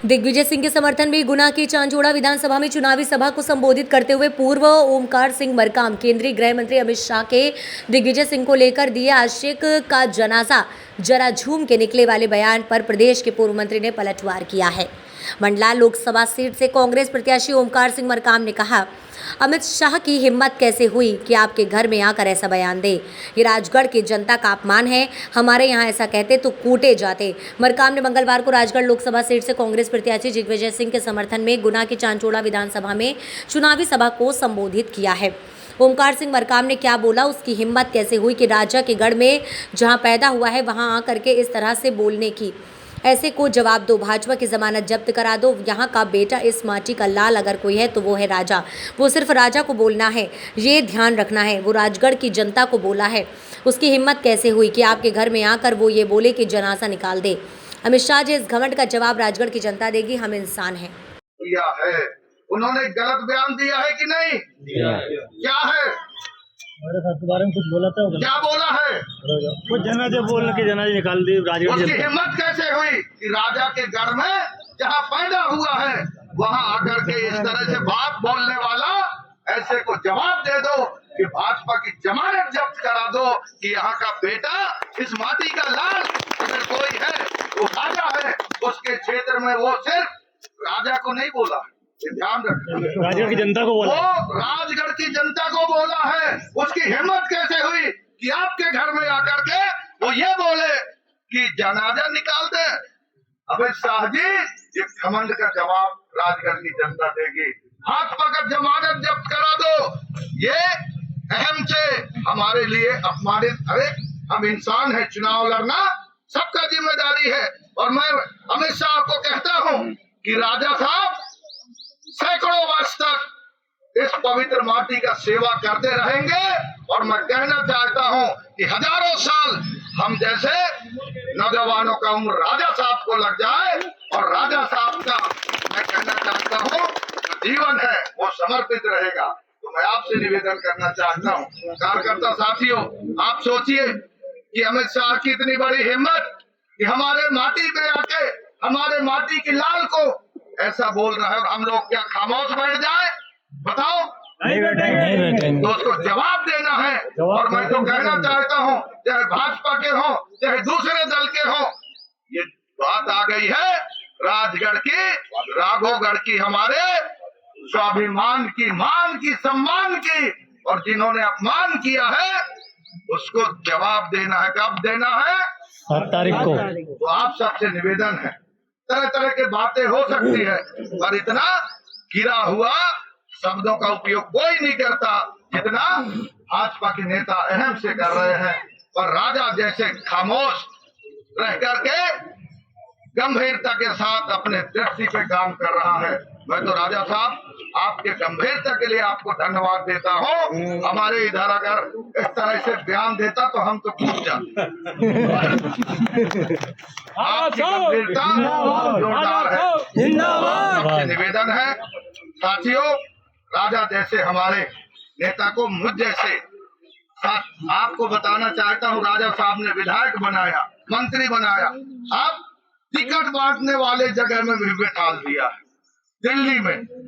दिग्विजय सिंह के समर्थन में गुना की चांचोड़ा विधानसभा में चुनावी सभा को संबोधित करते हुए पूर्व ओमकार सिंह मरकाम केंद्रीय गृह मंत्री अमित शाह के दिग्विजय सिंह को लेकर दिए आशिक का जनाजा जरा झूम के निकले वाले बयान पर प्रदेश के पूर्व मंत्री ने पलटवार किया है। मंडला लोकसभा सीट से कांग्रेस प्रत्याशी ओमकार सिंह मरकाम ने कहा, अमित शाह की हिम्मत कैसे हुई कि आपके घर में आकर ऐसा बयान दे। ये राजगढ़ की जनता का अपमान है। हमारे यहाँ ऐसा कहते तो कूटे जाते। मरकाम ने मंगलवार को राजगढ़ लोकसभा सीट से कांग्रेस प्रत्याशी दिग्विजय सिंह के समर्थन में गुना की चांचोड़ा विधानसभा में चुनावी सभा को संबोधित किया है। ओमकार सिंह मरकाम ने क्या बोला, उसकी हिम्मत कैसे हुई कि राजा के गढ़ में जहाँ पैदा हुआ है वहाँ आकर के इस तरह से बोलने की। ऐसे को जवाब दो, भाजपा की जमानत जब्त करा दो। यहाँ का बेटा इस माटी का लाल अगर कोई है तो वो है राजा। वो सिर्फ राजा को बोलना है, ये ध्यान रखना है। वो राजगढ़ की जनता को बोला है। उसकी हिम्मत कैसे हुई कि आपके घर में आकर वो ये बोले कि जनाजा निकाल दे। अमित शाह जी, इस घमंड का जवाब राजगढ़ की जनता देगी। हम इंसान हैं। उन्होंने गलत बयान दिया है कि नहीं? क्या है के बारे में कुछ बोला था? क्या बोला है? वो जनाजे बोलने के जनाजे निकाल दी। उसकी हिम्मत कैसे हुई कि राजा के घर में जहाँ पैदा हुआ है वहाँ आकर के इस तरह से बात बोलने वाला, ऐसे को जवाब दे दो कि भाजपा की जमानत जब्त करा दो कि यहाँ का बेटा इस माटी का लाल अगर कोई है वो राजा है। उसके क्षेत्र में वो सिर्फ राजा को नहीं बोला, ध्यान रखना, राजगढ़ की जनता को बोला। वो राजगढ़ की जनता को बोला है। उसकी हिम्मत कैसे हुई कि आपके घर में आकर के वो ये बोले कि जनाजा निकाल दे। अमित शाह जी, ये घमंड का जवाब राजगढ़ की जनता देगी। हाथ पकड़ जमानत जब्त करा दो। ये अहम से हमारे लिए अपमानित। अरे हम इंसान है, चुनाव लड़ना सबका जिम्मेदारी है। और मैं अमित शाह को कहता हूँ कि राजा साहब सैकड़ों वर्ष तक इस पवित्र माटी का सेवा करते रहेंगे। और मैं कहना चाहता हूं कि हजारों साल हम जैसे नौजवानों का उम्र राजा साहब को लग जाए और राजा साहब का मैं कहना चाहता हूं जीवन है वो समर्पित रहेगा। तो मैं आपसे निवेदन करना चाहता हूं, कार्यकर्ता साथियों, आप सोचिए कि अमित शाह की इतनी बड़ी हिम्मत कि हमारे माटी पे आके हमारे माटी की लाल को ऐसा बोल रहा है और हम लोग क्या खामोश बैठ जाए? बताओ, नहीं बैठेंगे। तो उसको जवाब देना है। और मैं तो कहना चाहता हूँ, चाहे भाजपा के हो चाहे दूसरे दल के हो, ये बात आ गई है राजगढ़ की, राघोगढ़ की, हमारे स्वाभिमान की, मान की, सम्मान की। और जिन्होंने अपमान किया है उसको जवाब देना है। कब देना है? 7 तारीख को। तो आप सबसे निवेदन है, तरह तरह की बातें हो सकती है पर इतना गिरा हुआ शब्दों का उपयोग कोई नहीं करता जितना भाजपा के नेता अहम से कर रहे हैं। और राजा जैसे खामोश रह करके गंभीरता के साथ अपने दृष्टि पे काम कर रहा है। मैं तो राजा साहब आपके गंभीरता के लिए आपको धन्यवाद देता हूँ। हमारे इधर अगर इस तरह से बयान देता तो हम तो कूद जाते। आपकी गंभीरता जोरदार है। आपसे निवेदन है साथियों, राजा जैसे हमारे नेता को मुझ जैसे आपको बताना चाहता हूँ, राजा साहब ने विधायक बनाया, मंत्री बनाया, अब टिकट बांटने वाले जगह में भी बैठा दिया है दिल्ली में।